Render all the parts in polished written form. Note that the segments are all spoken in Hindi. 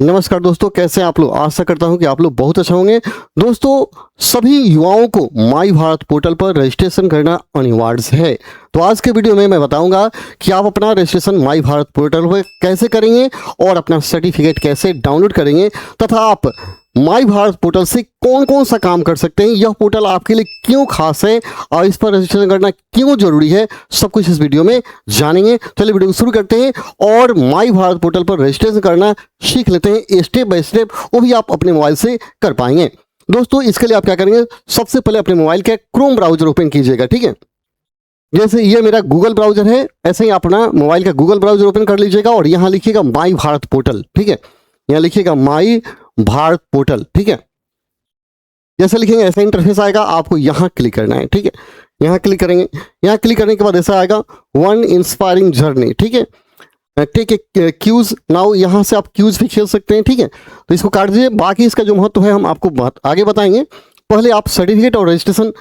नमस्कार दोस्तों, कैसे हैं आप लोग। आशा करता हूं कि आप लोग बहुत अच्छा होंगे। दोस्तों, सभी युवाओं को माई भारत पोर्टल पर रजिस्ट्रेशन करना अनिवार्य है। तो आज के वीडियो में मैं बताऊंगा कि आप अपना रजिस्ट्रेशन माई भारत पोर्टल पर कैसे करेंगे और अपना सर्टिफिकेट कैसे डाउनलोड करेंगे, तथा आप माई भारत पोर्टल से कौन कौन सा काम कर सकते हैं, यह पोर्टल आपके लिए क्यों खास है और इस पर रजिस्ट्रेशन करना क्यों जरूरी है, सब कुछ इस वीडियो में जानेंगे। चलिए वीडियो को शुरू करते हैं और माई भारत पोर्टल पर रजिस्ट्रेशन करना सीख लेते हैं स्टेप बाय स्टेप, वो भी आप अपने मोबाइल से कर पाएंगे। दोस्तों, इसके लिए आप क्या करेंगे, सबसे पहले अपने मोबाइल का क्रोम ब्राउजर ओपन कीजिएगा। ठीक है, जैसे ये मेरा गूगल ब्राउजर है, ऐसे ही अपना मोबाइल का गूगल ब्राउजर ओपन कर लीजिएगा और यहाँ लिखिएगा माई भारत पोर्टल। ठीक है, यहाँ लिखिएगा माई भारत पोर्टल। ठीक है, जैसे लिखेंगे ऐसा इंटरफेस आएगा, आपको यहाँ क्लिक करना है। ठीक है, यहाँ क्लिक करेंगे। यहाँ क्लिक करने के बाद ऐसा आएगा वन इंस्पायरिंग जर्नी। ठीक है, टेक ए क्यूज नाउ, यहाँ से आप क्यूज भी खेल सकते हैं। ठीक है, तो इसको काट दीजिए। बाकी इसका जो महत्व है हम आपको आगे बताएंगे। पहले आप सर्टिफिकेट और रजिस्ट्रेशन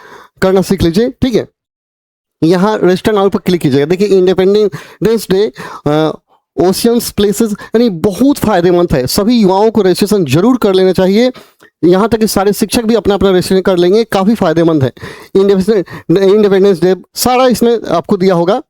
करना सीख लीजिए। ठीक है, यहाँ रजिस्टर नाउ पर क्लिक कीजिएगा। देखिए, इंडिपेंडेंस डे, ओशियंस प्लेसेस, यानी बहुत फायदेमंद है। सभी युवाओं को रजिस्ट्रेशन जरूर कर लेना चाहिए। यहाँ तक कि सारे शिक्षक भी अपना अपना रजिस्ट्रेशन कर लेंगे, काफ़ी फायदेमंद है। इंडिपेंडेंस डे सारा इसमें आपको दिया होगा।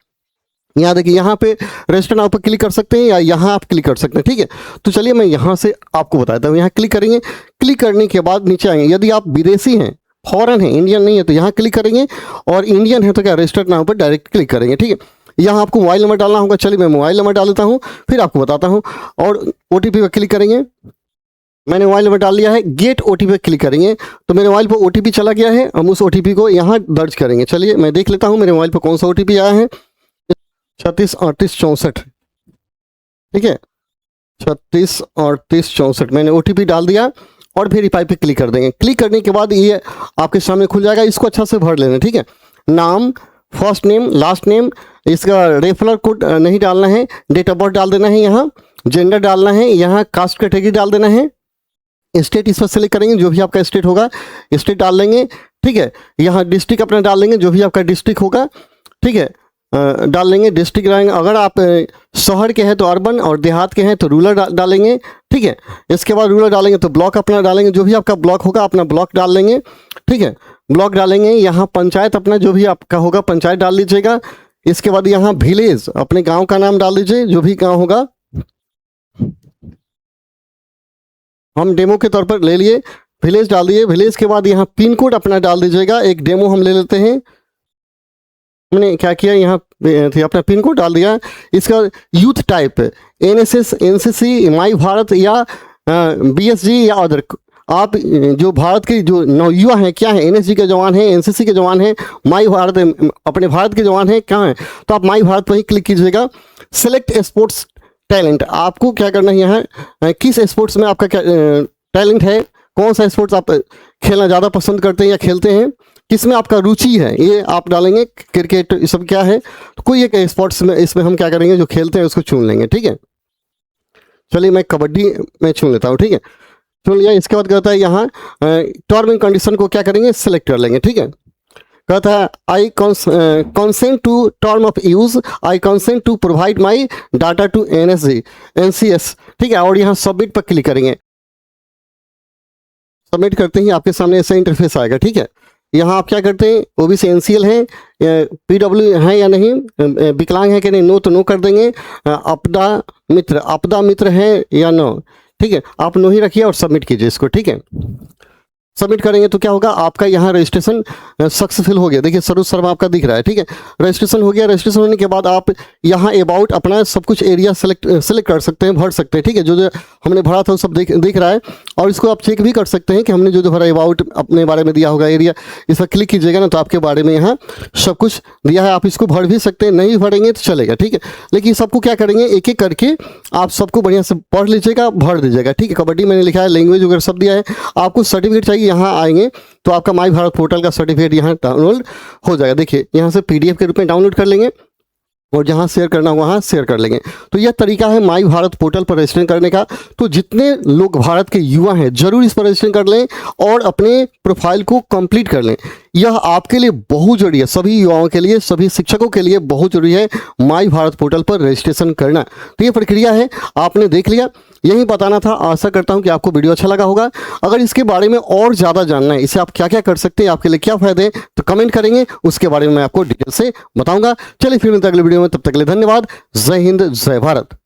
यहाँ देखिए, यहाँ पे रजिस्टर नाउ पर क्लिक कर सकते हैं या यहाँ आप क्लिक कर सकते हैं। ठीक है, तो चलिए मैं यहाँ से आपको बताता हूँ। यहाँ क्लिक करेंगे। क्लिक करने के बाद नीचे आएंगे। यदि आप विदेशी हैं, फॉरेन है, इंडियन नहीं है, तो यहाँ क्लिक करेंगे, और इंडियन है तो क्या रजिस्टर्ड नाउ पर डायरेक्ट क्लिक करेंगे। ठीक है, यहाँ आपको मोबाइल नंबर डालना होगा। चलिए मैं मोबाइल नंबर डाल देता हूँ, फिर आपको बताता हूँ। और OTP पर क्लिक करेंगे। मैंने मोबाइल नंबर डाल दिया है। गेट OTP पर क्लिक करेंगे तो मेरे मोबाइल पर OTP चला गया है। हम उस OTP को यहाँ दर्ज करेंगे। चलिए मैं देख लेता हूँ मेरे मोबाइल पर कौन सा OTP आया है। 363864। ठीक है, 363864 मैंने OTP डाल दिया और वेरीफाई पे क्लिक कर देंगे। क्लिक करने के बाद ये आपके सामने खुल जाएगा। इसको अच्छा से भर लेना। ठीक है, नाम, फर्स्ट नेम, लास्ट नेम, इसका रेफरल कोड नहीं डालना है, डेट ऑफ बर्थ डाल देना है, यहाँ जेंडर डालना है, यहाँ कास्ट कैटेगरी डाल देना है, स्टेट इस पर सेलेक्ट करेंगे, जो भी आपका स्टेट होगा स्टेट डाल लेंगे। ठीक है, यहाँ डिस्ट्रिक्ट अपना डाल लेंगे, जो भी आपका डिस्ट्रिक्ट होगा। ठीक है, डाल लेंगे, डिस्ट्रिक्ट डालेंगे। अगर आप शहर के हैं तो अर्बन, और देहात के हैं तो रूरल डालेंगे। ठीक है, इसके बाद रूरल डालेंगे तो ब्लॉक अपना डालेंगे, जो भी आपका ब्लॉक होगा अपना ब्लॉक डाल लेंगे। ठीक है, ब्लॉक डालेंगे। यहाँ पंचायत अपना जो भी आपका होगा पंचायत डाल लीजिएगा। इसके बाद यहाँ विलेज, अपने गांव का नाम डाल दीजिए, जो भी गांव होगा। हम डेमो के तौर पर ले लिए, विलेज डाल दिए। विलेज के बाद यहाँ पिन कोड अपना डाल दीजिएगा। एक डेमो हम ले लेते हैं। हमने क्या किया, यहाँ अपना पिन कोड डाल दिया। इसका यूथ टाइप NSS, NCC, माई भारत या BSG या अदर। आप जो भारत के जो नवयुवा हैं, क्या है, NSG के जवान हैं, NCC के जवान हैं, माई भारत अपने भारत के जवान हैं, क्या हैं, तो आप माई भारत पर ही क्लिक कीजिएगा। सेलेक्ट स्पोर्ट्स टैलेंट, आपको क्या करना है, यहाँ किस स्पोर्ट्स में आपका क्या टैलेंट है, कौन सा स्पोर्ट्स आप खेलना ज़्यादा पसंद करते हैं या खेलते हैं, किस में आपका रुचि है, ये आप डालेंगे। क्रिकेट, ये सब क्या है, तो कोई एक स्पोर्ट्स में इसमें हम क्या करेंगे, जो खेलते हैं उसको चुन लेंगे। ठीक है, चलिए मैं कबड्डी में चुन लेता हूँ। ठीक है, चुन लिया। इसके बाद कहता है यहाँ टर्म एंड कंडीशन को क्या करेंगे, सेलेक्ट कर लेंगे। ठीक है, कहता है I consent to term of use, I consent to provide my data to NCS। ठीक है, और यहाँ सबमिट पर क्लिक करेंगे। सबमिट करते ही आपके सामने ऐसा इंटरफेस आएगा। ठीक है, यहाँ आप क्या करते हैं, OBC NCL है, PW है या नहीं, विकलांग है कि नहीं, नो तो नो कर देंगे। आपदा मित्र है या नो। ठीक है, आप नो ही रखिए और सबमिट कीजिए इसको। ठीक है, सबमिट करेंगे तो क्या होगा, आपका यहाँ रजिस्ट्रेशन सक्सेसफुल हो गया। देखिए सर्व आपका दिख रहा है। ठीक है, रजिस्ट्रेशन हो गया। रजिस्ट्रेशन होने के बाद आप यहाँ अबाउट अपना सब कुछ एरिया सेलेक्ट कर सकते हैं, भर सकते हैं। ठीक है, जो हमने भरा था वो सब दिख रहा है, और इसको आप चेक भी कर सकते हैं कि हमने जो भरा अबाउट अपने बारे में दिया होगा एरिया, इस पर क्लिक कीजिएगा ना तो आपके बारे में यहाँ सब कुछ दिया है। आप इसको भर भी सकते हैं, नहीं भरेंगे तो चलेगा। ठीक है, लेकिन सबको क्या करेंगे, एक एक करके आप सबको बढ़िया से पढ़ लीजिएगा, भर दीजिएगा। ठीक है, कबड्डी मैंने लिखा है, लैंग्वेज वगैरह सब दिया है। आपको सर्टिफिकेट चाहिए, यहाँ आएंगे तो आपका माई भारत पोर्टल का सर्टिफिकेट यहाँ डाउनलोड हो जाएगा। देखिए, यहाँ से PDF के रूप में डाउनलोड कर लेंगे और जहाँ शेयर करना हो वहाँ शेयर कर लेंगे। तो यह तरीका है माई भारत पोर्टल पर रजिस्ट्रेशन करने का। तो जितने लोग भारत के युवा हैं जरूर इस पर रजिस्ट्रेशन कर लें और अपने प्रोफाइल को कंप्लीट कर लें। यह आपके लिए बहुत जरूरी है, सभी युवाओं के लिए, सभी शिक्षकों के लिए बहुत जरूरी है माई भारत पोर्टल पर रजिस्ट्रेशन करना। तो ये प्रक्रिया है, आपने देख लिया। यही बताना था। आशा करता हूं कि आपको वीडियो अच्छा लगा होगा। अगर इसके बारे में और ज़्यादा जानना है, इसे आप क्या क्या कर सकते हैं, आपके लिए क्या फ़ायदे हैं, तो कमेंट करेंगे, उसके बारे में मैं आपको डिटेल से बताऊंगा। चलिए फिर मिलते हैं अगले वीडियो में, तब तक के लिए धन्यवाद। जय हिंद, जय भारत।